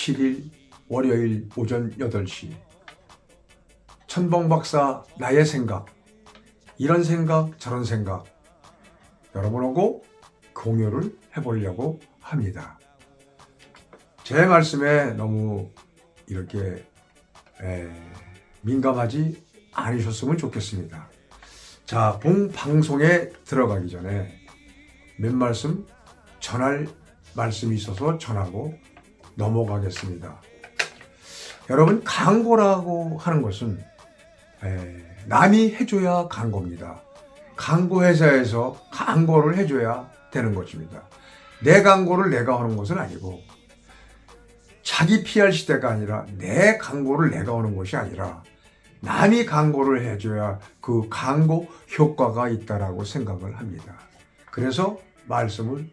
27일 월요일 오전 8시 천봉박사 나의 생각, 이런 생각 저런 생각 여러분하고 공유를 해보려고 합니다. 제 말씀에 너무 이렇게 민감하지 않으셨으면 좋겠습니다. 자, 본 방송에 들어가기 전에 몇 말씀 전할 말씀이 있어서 전하고 넘어가겠습니다. 여러분, 광고라고 하는 것은 남이 해줘야 광고입니다. 광고 회사에서 광고를 해줘야 되는 것입니다. 내 광고를 내가 하는 것은 아니고, 자기 PR 시대가 아니라 내 광고를 내가 하는 것이 아니라 남이 광고를 해줘야 그 광고 효과가 있다라고 생각을 합니다. 그래서 말씀을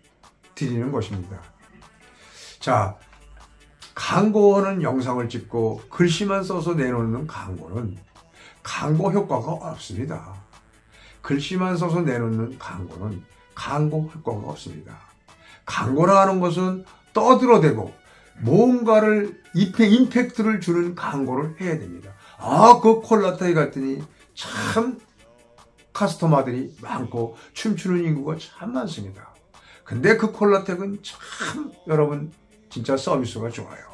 드리는 것입니다. 자, 광고하는 영상을 찍고 글씨만 써서 내놓는 광고는 광고 효과가 없습니다. 글씨만 써서 내놓는 광고는 광고 효과가 없습니다. 광고라 하는 것은 떠들어대고 뭔가를 임팩트를 주는 광고를 해야 됩니다. 아, 그 콜라텍 갔더니 참 카스터마들이 많고 춤추는 인구가 참 많습니다. 근데 그 콜라텍은 참 여러분 진짜 서비스가 좋아요.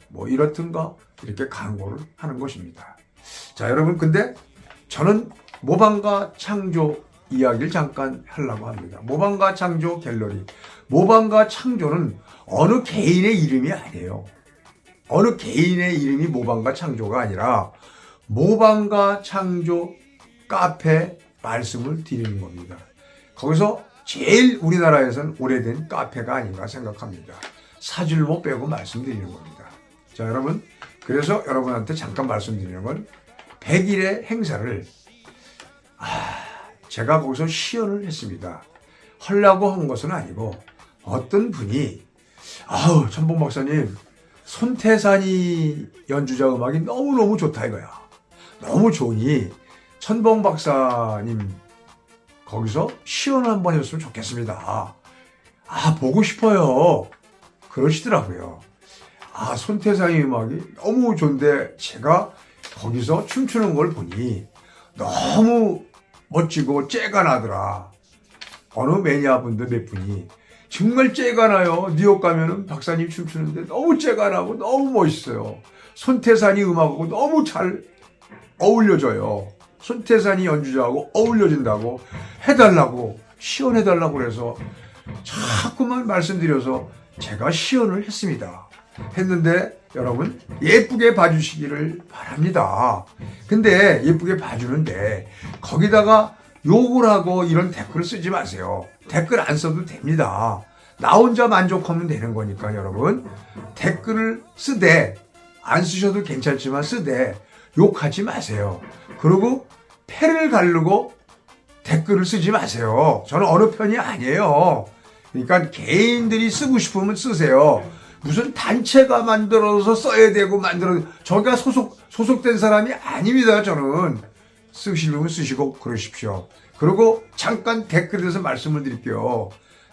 뭐 이렇든가 이렇게 광고를 하는 것입니다. 자, 여러분, 근데 저는 모방과 창조 이야기를 잠깐 하려고 합니다. 모방과 창조 갤러리. 모방과 창조는 어느 개인의 이름이 아니에요. 어느 개인의 이름이 모방과 창조가 아니라 모방과 창조 카페 말씀을 드리는 겁니다. 거기서 제일 우리나라에서는 오래된 카페가 아닌가 생각합니다. 사줄모 빼고 말씀드리는 겁니다. 자, 여러분, 그래서 여러분한테 잠깐 말씀드리는 건 100일의 행사를 제가 거기서 시연을 했습니다. 하려고 한 것은 아니고 어떤 분이 천봉 박사님, 손태산이 연주자 음악이 너무너무 좋다 이거야. 너무 좋으니 천봉 박사님 거기서 시연을 한번 해줬으면 좋겠습니다. 보고 싶어요. 그러시더라고요. 손태산이 음악이 너무 좋은데 제가 거기서 춤추는 걸 보니 너무 멋지고 째가 나더라. 어느 매니아분들 몇 분이 정말 째가 나요. 뉴욕 가면은 박사님 춤추는데 너무 째가 나고 너무 멋있어요. 손태산이 음악하고 너무 잘 어울려져요. 손태산이 연주자하고 어울려진다고 해달라고, 시연해달라고 그래서 자꾸만 말씀드려서 제가 시연을 했습니다. 했는데 여러분 예쁘게 봐주시기를 바랍니다. 근데 예쁘게 봐주는데 거기다가 욕을 하고 이런 댓글을 쓰지 마세요. 댓글 안 써도 됩니다. 나 혼자 만족하면 되는 거니까 여러분, 댓글을 쓰되 안 쓰셔도 괜찮지만 쓰되 욕하지 마세요. 그리고 패를 가르고 댓글을 쓰지 마세요. 저는 어느 편이 아니에요. 그러니까 개인들이 쓰고 싶으면 쓰세요. 무슨 단체가 만들어서 써야 되고 저가 소속된 사람이 아닙니다. 저는 쓰시려면 쓰시고 그러십시오. 그리고 잠깐 댓글에 대해서 말씀을 드릴게요.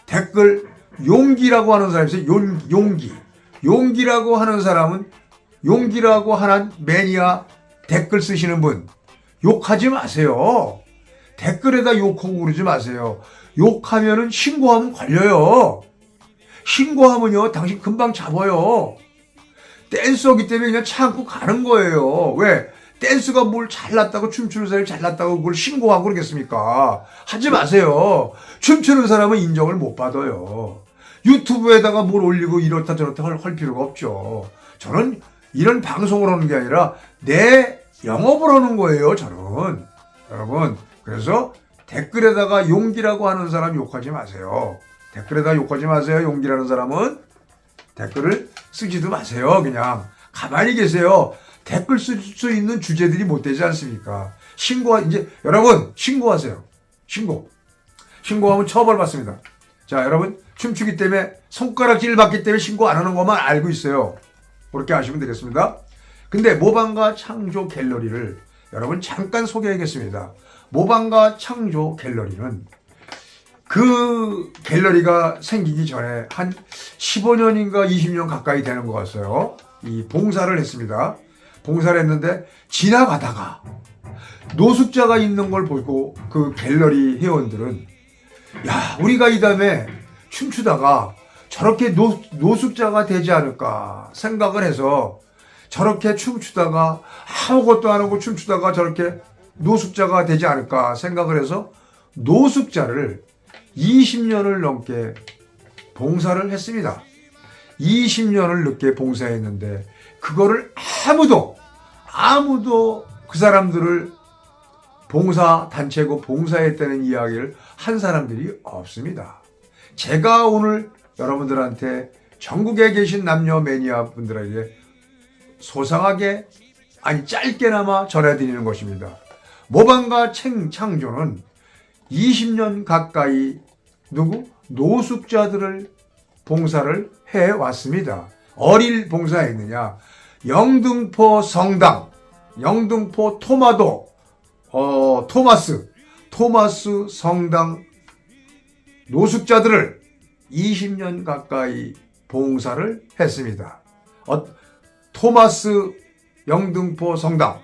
댓글 용기라고 하는 사람이 있어요. 용기라고 하는 사람은, 용기라고 하는 매니아 댓글 쓰시는 분 욕하지 마세요. 댓글에다 욕하고 그러지 마세요. 욕하면은 신고하면 걸려요. 신고하면요, 당신 금방 잡아요. 댄서기 때문에 그냥 참고 가는 거예요. 왜? 댄스가 뭘 잘났다고, 춤추는 사람이 잘났다고 그걸 신고하고 그러겠습니까? 하지 마세요. 춤추는 사람은 인정을 못 받아요. 유튜브에다가 뭘 올리고 이렇다 저렇다 할 필요가 없죠. 저는 이런 방송을 하는 게 아니라 내 영업을 하는 거예요, 저는. 여러분, 그래서 댓글에다가 용기라고 하는 사람 욕하지 마세요. 댓글에다 욕하지 마세요. 용기라는 사람은 댓글을 쓰지도 마세요. 그냥 가만히 계세요. 댓글 쓸 수 있는 주제들이 못 되지 않습니까? 이제 여러분 신고하세요. 신고하면 처벌받습니다. 자, 여러분 춤추기 때문에 손가락질 받기 때문에 신고 안 하는 것만 알고 있어요. 그렇게 아시면 되겠습니다. 근데 모방과 창조 갤러리를 여러분 잠깐 소개하겠습니다. 모방과 창조 갤러리는 그 갤러리가 생기기 전에 한 15년인가 20년 가까이 되는 것 같아요. 이 봉사를 했습니다. 봉사를 했는데 지나가다가 노숙자가 있는 걸 보고 그 갤러리 회원들은 야, 우리가 이 다음에 춤추다가 저렇게 노숙자가 되지 않을까 생각을 해서 저렇게 춤추다가 아무것도 안 하고 춤추다가 저렇게 노숙자가 되지 않을까 생각을 해서 노숙자를 20년을 넘게 봉사를 했습니다. 20년을 넘게 봉사했는데 그거를 아무도 그 사람들을 봉사단체고 봉사했다는 이야기를 한 사람들이 없습니다. 제가 오늘 여러분들한테 전국에 계신 남녀 매니아 분들에게 소상하게 짧게나마 전해드리는 것입니다. 모방과 창조는 20년 가까이 노숙자들을 봉사를 해왔습니다. 어릴 봉사했느냐? 영등포 성당, 영등포 토마스 성당 노숙자들을 20년 가까이 봉사를 했습니다. 토마스 영등포 성당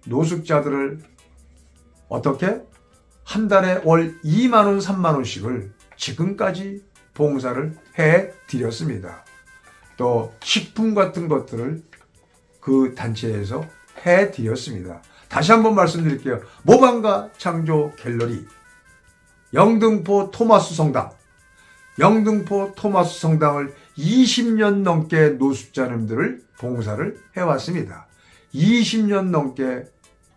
노숙자들을 어떻게? 한 달에 월 2만 원, 3만 원씩을 지금까지 봉사를 해드렸습니다. 또 식품 같은 것들을 그 단체에서 해드렸습니다. 다시 한번 말씀드릴게요. 모방과 창조 갤러리 영등포 토마스 성당을 20년 넘게 노숙자님들을 봉사를 해왔습니다. 20년 넘게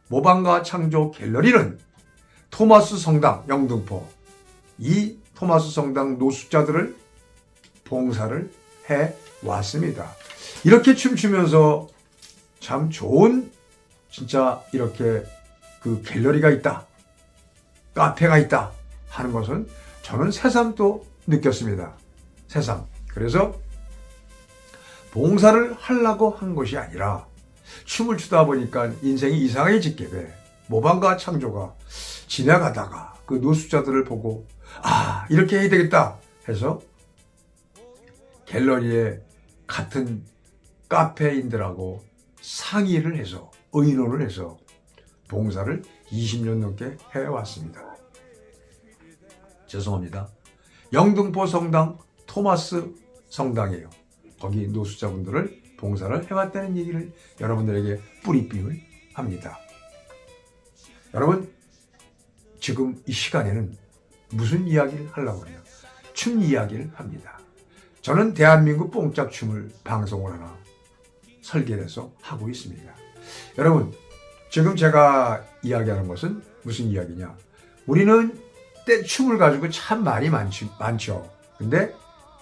모방과 창조 갤러리는 토마스 성당 영등포 이 토마스 성당 노숙자들을 봉사를 해왔습니다. 이렇게 춤추면서 참 좋은 진짜 이렇게 그 갤러리가 있다, 카페가 있다 하는 것은 저는 새삼 또 느꼈습니다. 새삼. 그래서 봉사를 하려고 한 것이 아니라 춤을 추다 보니까 인생이 이상하게 짓게 돼. 모방과 창조가 지나가다가 그 노숙자들을 보고 이렇게 해야 되겠다 해서 갤러리에 같은 카페인들하고 상의를 해서 의논을 해서 봉사를 20년 넘게 해왔습니다. 죄송합니다. 영등포 성당 토마스 성당이에요. 거기 노숙자분들을 봉사를 해왔다는 얘기를 여러분들에게 뿌리빔을 합니다. 여러분, 지금 이 시간에는 무슨 이야기를 하려고 해요? 춤 이야기를 합니다. 저는 대한민국 뽕짝춤을 방송을 하나 설계해서 하고 있습니다. 여러분, 지금 제가 이야기하는 것은 무슨 이야기냐? 우리는 춤을 가지고 참 말이 많죠. 근데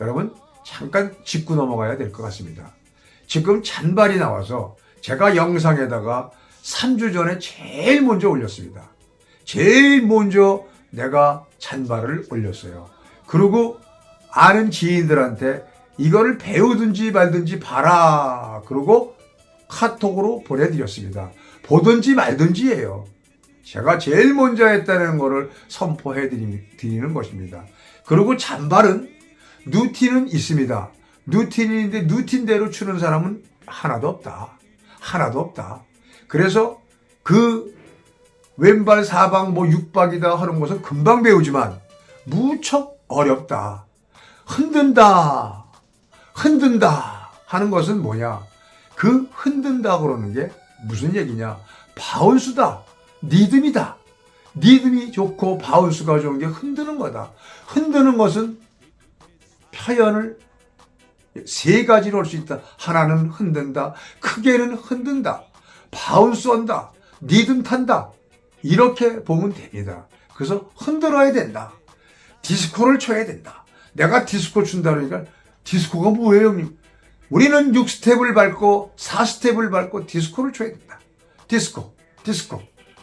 여러분, 잠깐 짚고 넘어가야 될 것 같습니다. 지금 잔발이 나와서 제가 영상에다가 3주 전에 제일 먼저 올렸습니다. 제일 먼저 내가 잔발을 올렸어요. 그리고 아는 지인들한테 이거를 배우든지 말든지 봐라. 그러고 카톡으로 보내드렸습니다. 보든지 말든지예요. 제가 제일 먼저 했다는 거를 선포해 드리는 것입니다. 그리고 잔발은 누티는 있습니다. 누티는 있는데 누틴대로 추는 사람은 하나도 없다. 그래서 그 왼발 사방 육박이다 하는 것은 금방 배우지만 무척 어렵다. 흔든다 하는 것은 뭐냐? 그 흔든다 그러는 게 무슨 얘기냐? 바운스다. 리듬이다. 리듬이 좋고 바운스가 좋은 게 흔드는 거다. 흔드는 것은 표현을 세 가지로 할 수 있다. 하나는 흔든다. 크게는 흔든다. 바운스 한다. 리듬 탄다. 이렇게 보면 됩니다. 그래서 흔들어야 된다. 디스코를 쳐야 된다. 내가 디스코 춘다니까 디스코가 뭐예요, 형님? 우리는 6스텝을 밟고 4스텝을 밟고 디스코를 쳐야 된다.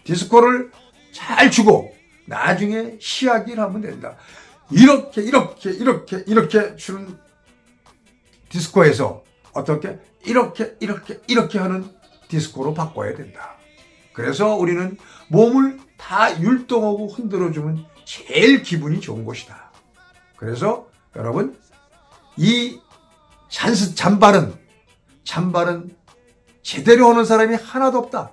디스코를 잘 추고 나중에 시야기를 하면 된다. 이렇게 추는 디스코에서 어떻게 이렇게 하는 디스코로 바꿔야 된다. 그래서 우리는 몸을 다 율동하고 흔들어주면 제일 기분이 좋은 것이다. 그래서 여러분, 이 잔발은 제대로 하는 사람이 하나도 없다.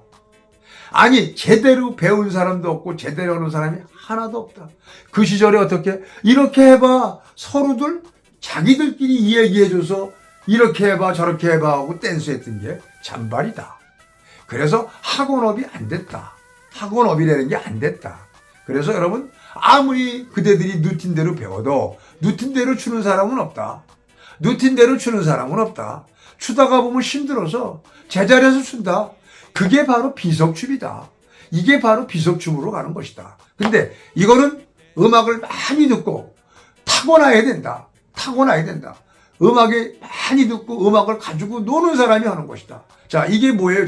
아니, 제대로 배운 사람도 없고 제대로 하는 사람이 하나도 없다. 그 시절에 어떻게 이렇게 해봐, 서로들 자기들끼리 얘기해줘서 이렇게 해봐 저렇게 해봐 하고 댄스했던 게 잔발이다. 그래서 학원업이 안 됐다. 학원업이라는 게 안 됐다. 그래서 여러분, 아무리 그대들이 누틴대로 배워도 누틴대로 추는 사람은 없다. 누틴대로 추는 사람은 없다. 추다가 보면 힘들어서 제자리에서 춘다. 그게 바로 비석춤이다. 이게 바로 비석춤으로 가는 것이다. 근데 이거는 음악을 많이 듣고 타고나야 된다. 타고나야 된다. 음악에 많이 듣고 음악을 가지고 노는 사람이 하는 것이다. 자, 이게 뭐예요,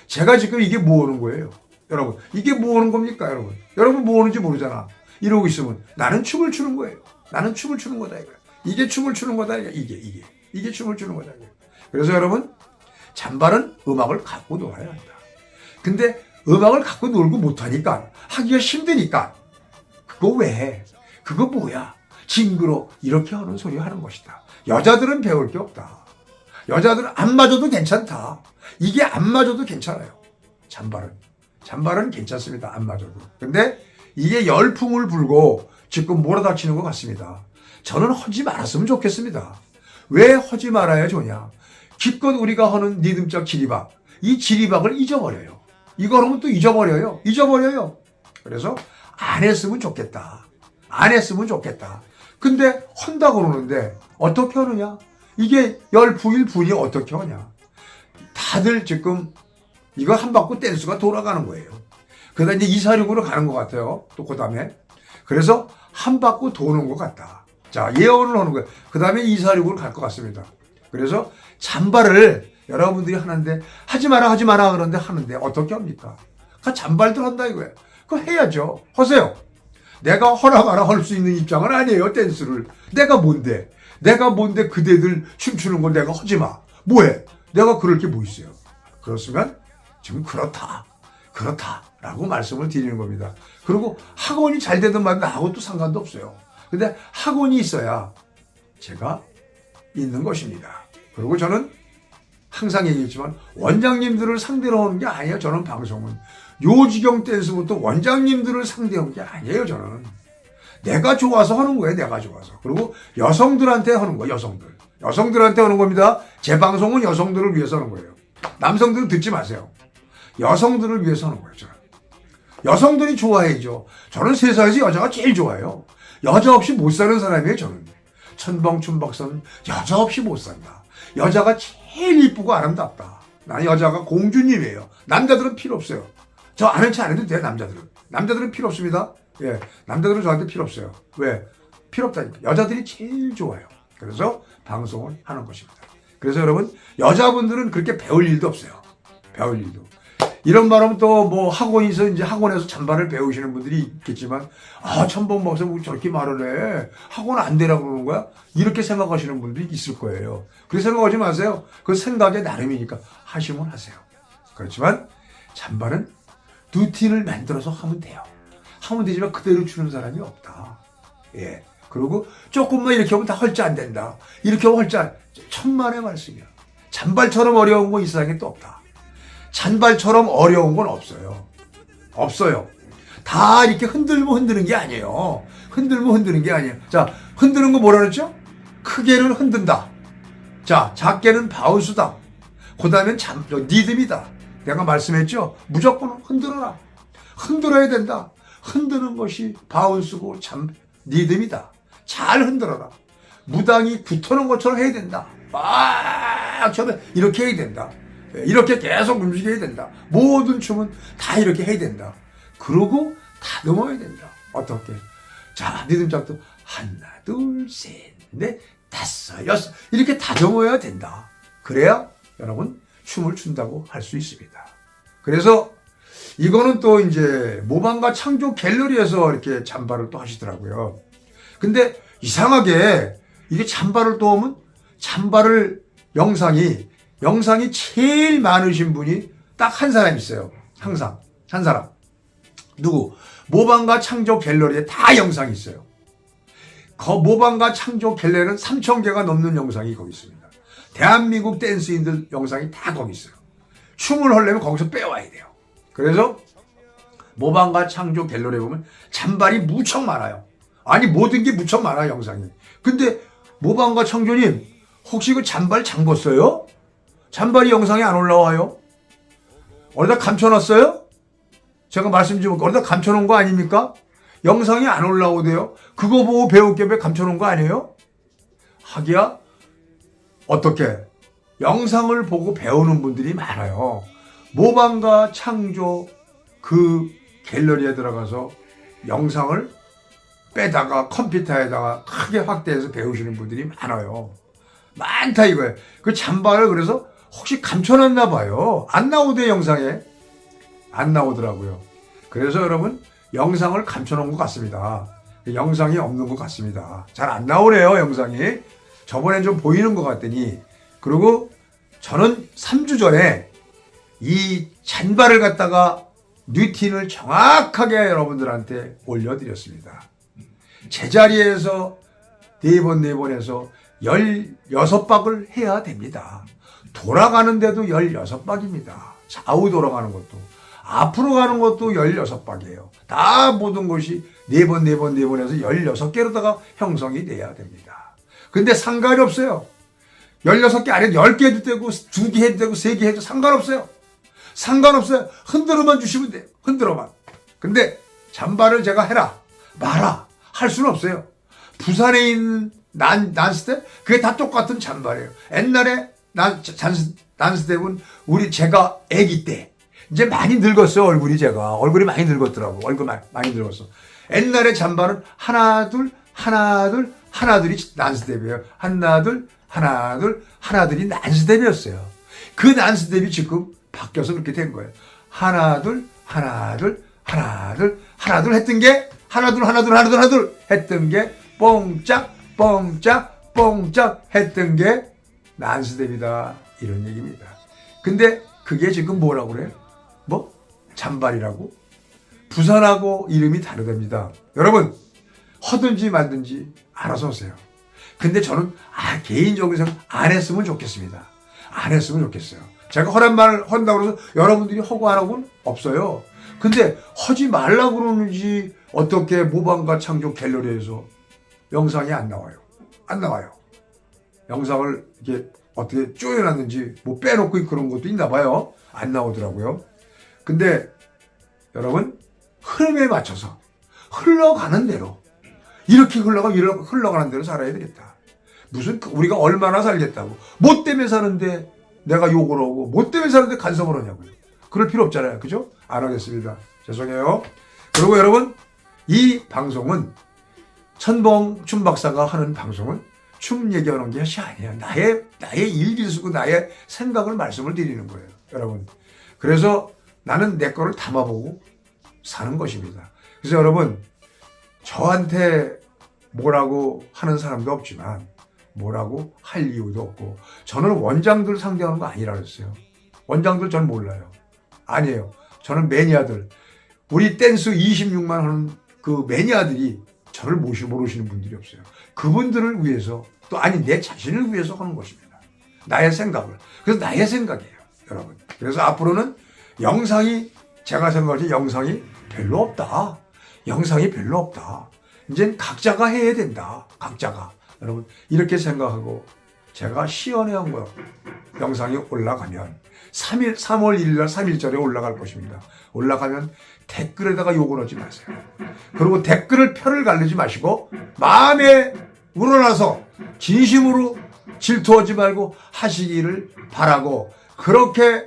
제가 지금 이게 뭐 하는 거예요? 여러분, 이게 뭐 하는 겁니까, 여러분? 여러분 뭐 하는지 모르잖아. 이러고 있으면 나는 춤을 추는 거예요. 나는 춤을 추는 거다, 이거야. 이게 춤을 추는 거다, 이게 춤을 추는 거다, 이거야. 그래서 여러분, 잔발은 음악을 갖고 놀아야 한다. 근데 음악을 갖고 놀고 못하니까, 하기가 힘드니까, 그거 왜 해? 그거 뭐야? 징그러. 이렇게 하는 소리 하는 것이다. 여자들은 배울 게 없다. 여자들은 안 맞아도 괜찮다. 이게 안 맞아도 괜찮아요. 잔발은 괜찮습니다. 안 맞아도. 근데 이게 열풍을 불고 지금 몰아닥치는 것 같습니다. 저는 하지 말았으면 좋겠습니다. 왜 하지 말아야 좋냐? 기껏 우리가 하는 리듬적 지리박, 이 지리박을 잊어버려요. 이거 하면 또 잊어버려요. 그래서 안 했으면 좋겠다. 근데 한다고 그러는데 어떻게 하느냐? 이게 열풍일 분이 어떻게 하냐? 다들 지금 이거 한 바퀴 댄스가 돌아가는 거예요. 그러다 이제 246으로 가는 것 같아요. 또 그 다음에. 그래서 한 바퀴 도는 것 같다. 자, 예언을 하는 거예요. 그 다음에 246으로 갈 것 같습니다. 그래서 잔발을 여러분들이 하는데 하지 마라 그러는데 하는데 어떻게 합니까? 그 잔발들 한다 이거예요. 그거 해야죠. 하세요. 내가 허락하라 할 수 있는 입장은 아니에요. 댄스를. 내가 뭔데 그대들 춤추는 걸 내가 하지 마. 뭐해? 내가 그럴 게 뭐 있어요. 그렇으면 지금 그렇다라고 말씀을 드리는 겁니다. 그리고 학원이 잘 되든 말든 나하고 또 상관도 없어요. 근데 학원이 있어야 제가 있는 것입니다. 그리고 저는 항상 얘기했지만 원장님들을 상대로 하는 게 아니에요. 저는 방송은 요지경 댄스부터 원장님들을 상대하는 게 아니에요. 저는 내가 좋아서 하는 거예요. 내가 좋아서. 그리고 여성들한테 하는 거예요. 여성들한테 하는 겁니다. 제 방송은 여성들을 위해서 하는 거예요. 남성들은 듣지 마세요. 여성들을 위해서 하는 거예요. 저는. 여성들이 좋아해야죠. 저는 세상에서 여자가 제일 좋아요. 여자 없이 못 사는 사람이에요. 저는. 천방춘박사는 여자 없이 못 산다. 여자가 제일 이쁘고 아름답다. 나는 여자가 공주님이에요. 남자들은 필요 없어요. 저 아는 체 안 해도 돼요. 남자들은 필요 없습니다. 예, 남자들은 저한테 필요 없어요. 왜? 필요 없다니까. 여자들이 제일 좋아요. 그래서 방송을 하는 것입니다. 그래서 여러분, 여자분들은 그렇게 배울 일도 없어요. 이런 말하면 또 뭐 학원에서 잔발을 배우시는 분들이 있겠지만, 천봉 박사 뭐 저렇게 말을 해. 학원 안 되라고 그러는 거야? 이렇게 생각하시는 분들이 있을 거예요. 그렇게 생각하지 마세요. 그 생각의 나름이니까 하시면 하세요. 그렇지만 잔발은 루틴을 만들어서 하면 돼요. 하면 되지만 그대로 추는 사람이 없다. 예. 그리고 조금만 이렇게 하면 다 헐자 안 된다. 이렇게 하면 헐자, 천만의 말씀이야. 잔발처럼 어려운 건 이 세상에 또 없다. 잔발처럼 어려운 건 없어요. 다 이렇게 흔들면 흔드는 게 아니에요. 자, 흔드는 거 뭐라 그랬죠? 크게는 흔든다. 자, 작게는 바운스다. 그 다음엔 리듬이다. 내가 말씀했죠? 무조건 흔들어야 된다. 흔드는 것이 바운스고 리듬이다. 잘 흔들어라. 무당이 굿하는 것처럼 해야 된다. 막 처음에 이렇게 해야 된다. 이렇게 계속 움직여야 된다. 모든 춤은 다 이렇게 해야 된다. 그러고 다듬어야 된다. 어떻게? 자, 리듬작도 하나, 둘, 셋, 넷, 다섯, 여섯 이렇게 다듬어야 된다. 그래야 여러분 춤을 춘다고 할 수 있습니다. 그래서 이거는 또 이제 모방과 창조 갤러리에서 이렇게 잔발을 또 하시더라고요. 근데 이상하게 이게 잔발을 또 하면 잔발을 영상이 제일 많으신 분이 딱 한 사람 있어요. 항상 한 사람. 누구? 모방가 창조 갤러리에 다 영상이 있어요. 모방가 창조 갤러리는 3,000개가 넘는 영상이 거기 있습니다. 대한민국 댄스인들 영상이 다 거기 있어요. 춤을 하려면 거기서 빼와야 돼요. 그래서 모방가 창조 갤러리에 보면 잔발이 무척 많아요. 아니 모든 게 무척 많아요 영상이. 근데 모방가 창조님 혹시 그 잔발 잠궜어요? 잔발이 영상에 안 올라와요? 어디다 감춰놨어요? 제가 말씀 좀 어디다 감춰놓은 거 아닙니까? 영상이 안 올라오대요. 그거 보고 배울 겸 감춰놓은 거 아니에요? 하기야 어떻게 영상을 보고 배우는 분들이 많아요. 모방가 창조 그 갤러리에 들어가서 영상을 빼다가 컴퓨터에다가 크게 확대해서 배우시는 분들이 많아요. 많다 이거예요. 그 잠발을 그래서 혹시 감춰놨나 봐요. 안 나오대 영상에. 안 나오더라고요. 그래서 여러분 영상을 감춰놓은 것 같습니다. 영상이 없는 것 같습니다. 잘 안 나오네요 영상이. 저번엔 좀 보이는 것 같더니. 그리고 저는 3주 전에 이 잔발을 갖다가 뉴틴을 정확하게 여러분들한테 올려드렸습니다. 제자리에서 4번 해서 16박을 해야 됩니다. 돌아가는데도 16박입니다. 좌우 돌아가는 것도 앞으로 가는 것도 16박이에요. 다 모든 것이 4번 해서 16개로다가 형성이 돼야 됩니다. 근데 상관이 없어요. 16개 아니라 10개 해도 되고 2개 해도 되고 3개 해도 상관없어요. 상관없어요. 흔들어만 주시면 돼요. 흔들어만. 근데 잔발을 제가 해라 마라 할 수는 없어요. 부산에 있는 난스텝 그게 다 똑같은 잔발이에요. 옛날에 난스텝은 제가 아기 때 이제 많이 늙었어요. 얼굴이 많이 늙었더라고. 얼굴 많이 늙었어. 옛날에 잔발은 하나 둘 하나둘이 난스텝이에요. 하나둘이 난스텝이었어요. 그 난스텝이 지금 바뀌어서 그렇게 된 거예요. 하나둘 했던 게 하나둘 했던 게 뽕짝 했던 게 난스텝이다 이런 얘기입니다. 근데 그게 지금 뭐라고 그래요? 잔발이라고? 부산하고 이름이 다르답니다. 여러분 하든지 말든지 알아서 하세요. 근데 저는 개인적으로 안 했으면 좋겠습니다. 안 했으면 좋겠어요. 제가 허란 말을 한다고 해서 여러분들이 하고 안 하고는 없어요. 근데 하지 말라고 그러는지 어떻게 모방가 창조 갤러리에서 영상이 안 나와요. 안 나와요. 영상을 이게 어떻게 쪼여놨는지 빼놓고 그런 것도 있나 봐요. 안 나오더라고요. 근데 여러분 흐름에 맞춰서 흘러가는 대로 이렇게 흘러가는 대로 살아야 되겠다. 무슨 우리가 얼마나 살겠다고 뭐 때문에 사는데 내가 욕을 하고 뭐 때문에 사는데 간섭을 하냐고요. 그럴 필요 없잖아요. 그죠? 안 하겠습니다. 죄송해요. 그리고 여러분 이 방송은 천봉 춤박사가 하는 방송은 춤 얘기하는 것이 아니에요. 나의 일기를 쓰고 나의 생각을 말씀을 드리는 거예요. 여러분. 그래서 나는 내 거를 담아보고 사는 것입니다. 그래서 여러분 저한테 뭐라고 하는 사람도 없지만 뭐라고 할 이유도 없고 저는 원장들 상대하는 거 아니라 그랬어요. 원장들 전 몰라요. 아니에요. 저는 매니아들 우리 댄스 26만 하는 그 매니아들이 저를 모르시는 분들이 없어요. 그분들을 위해서 또 내 자신을 위해서 하는 것입니다. 나의 생각을. 그래서 나의 생각이에요. 여러분. 그래서 앞으로는 제가 생각할 때 영상이 별로 없다. 이젠 각자가 해야 된다. 각자가. 여러분 이렇게 생각하고 제가 시연해온 거요. 영상이 올라가면 3월 1일 날 3일절에 올라갈 것입니다. 올라가면 댓글에다가 욕을 하지 마세요. 그리고 댓글을 표를 가르지 마시고 마음에 우러나서 진심으로 질투하지 말고 하시기를 바라고 그렇게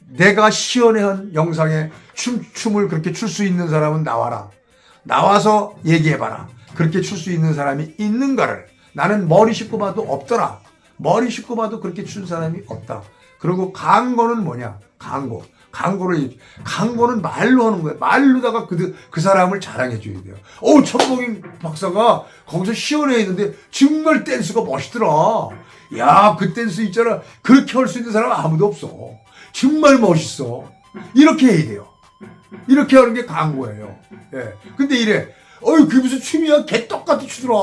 내가 시연해온 영상에 춤을 그렇게 출 수 있는 사람은 나와서 얘기해봐라. 그렇게 출 수 있는 사람이 있는가를 나는 머리 씻고 봐도 없더라. 머리 씻고 봐도 그렇게 춘 사람이 없다. 그리고 강고는 뭐냐? 강고는 말로 하는 거야. 말로다가 그 사람을 자랑해줘야 돼요. 천봉인 박사가 거기서 시연해 있는데 정말 댄스가 멋있더라. 야, 그 댄스 있잖아. 그렇게 할 수 있는 사람 아무도 없어. 정말 멋있어. 이렇게 해야 돼요. 이렇게 하는 게 광고예요. 예. 근데 이래, 그게 무슨 춤이야? 개 똑같이 추더라.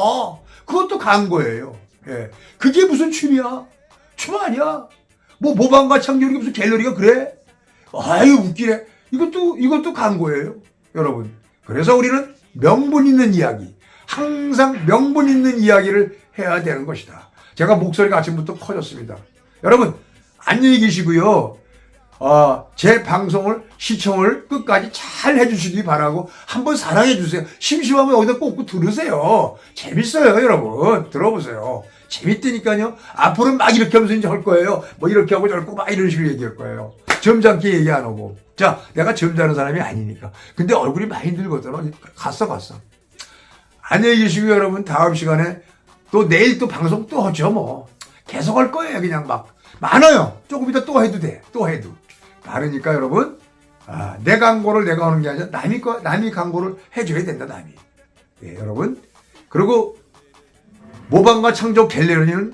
그것도 광고예요. 예. 그게 무슨 춤이야? 춤 아니야? 뭐 모방과 창조력이 무슨 갤러리가 그래? 아유, 웃기네. 이것도 광고예요. 여러분. 그래서 우리는 명분 있는 이야기, 항상 명분 있는 이야기를 해야 되는 것이다. 제가 목소리가 아침부터 커졌습니다. 여러분, 안녕히 계시고요. 제 방송을 시청을 끝까지 잘 해주시기 바라고 한번 사랑해주세요. 심심하면 어디다 꽂고 들으세요. 재밌어요, 여러분. 들어보세요. 재밌다니까요. 앞으로는 막 이렇게 하면서 이제 할 거예요. 뭐 이렇게 하고 저렇고 막 이런 식으로 얘기할 거예요. 점잖게 얘기 안 하고. 자, 내가 점잖은 사람이 아니니까. 근데 얼굴이 많이 늙었잖아. 갔어. 안녕히 계시고요, 여러분. 다음 시간에 또 내일 또 방송 또 하죠, 뭐. 계속 할 거예요, 그냥 막. 많아요. 조금 이따 또 해도 돼. 또 해도. 많으니까 여러분, 내 광고를 내가 하는 게 아니라 남이 광고를 해줘야 된다, 남이. 예, 여러분. 그리고 모방과 창조 갤러리는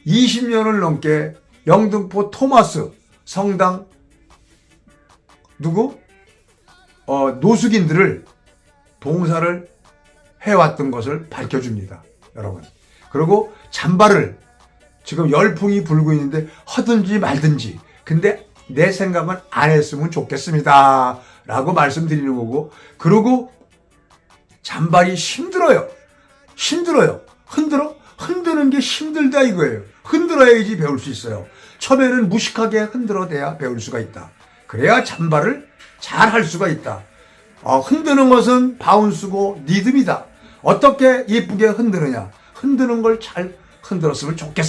20년을 넘게 영등포 토마스 성당 노숙인들을 봉사를 해왔던 것을 밝혀줍니다, 여러분. 그리고 잠바를 지금 열풍이 불고 있는데 하든지 말든지, 근데 내 생각은 안 했으면 좋겠습니다 라고 말씀드리는 거고, 그리고 잔발이 힘들어요. 흔드는 게 힘들다 이거예요. 흔들어야지 배울 수 있어요. 처음에는 무식하게 흔들어대야 배울 수가 있다. 그래야 잔발을 잘 할 수가 있다. 흔드는 것은 바운스고 리듬이다. 어떻게 예쁘게 흔드느냐. 흔드는 걸 잘 흔들었으면 좋겠습니다.